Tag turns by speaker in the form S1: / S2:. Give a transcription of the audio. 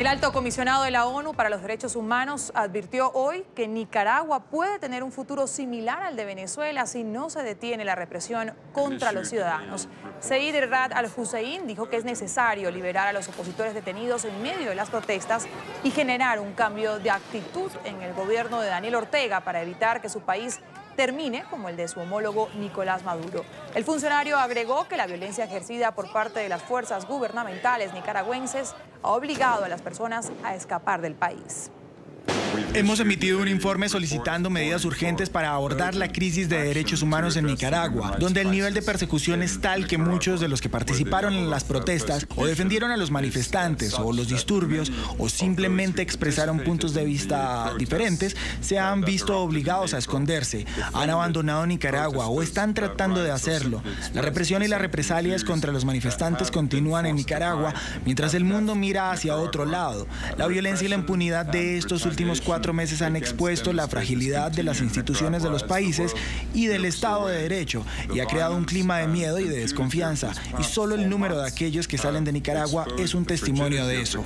S1: El alto comisionado de la ONU para los Derechos Humanos advirtió hoy que Nicaragua puede tener un futuro similar al de Venezuela si no se detiene la represión contra los ciudadanos. Zeid Ra'ad al-Hussein dijo que es necesario liberar a los opositores detenidos en medio de las protestas y generar un cambio de actitud en el gobierno de Daniel Ortega para evitar que su país termine como el de su homólogo Nicolás Maduro. El funcionario agregó que la violencia ejercida por parte de las fuerzas gubernamentales nicaragüenses ha obligado a las personas a escapar del país.
S2: Hemos emitido un informe solicitando medidas urgentes para abordar la crisis de derechos humanos en Nicaragua, donde el nivel de persecución es tal que muchos de los que participaron en las protestas o defendieron a los manifestantes o los disturbios o simplemente expresaron puntos de vista diferentes, se han visto obligados a esconderse, han abandonado Nicaragua o están tratando de hacerlo. La represión y las represalias contra los manifestantes continúan en Nicaragua mientras el mundo mira hacia otro lado. La violencia y la impunidad de estos últimos 4 meses han expuesto la fragilidad de las instituciones de los países y del Estado de Derecho y ha creado un clima de miedo y de desconfianza. Y solo el número de aquellos que salen de Nicaragua es un testimonio de eso.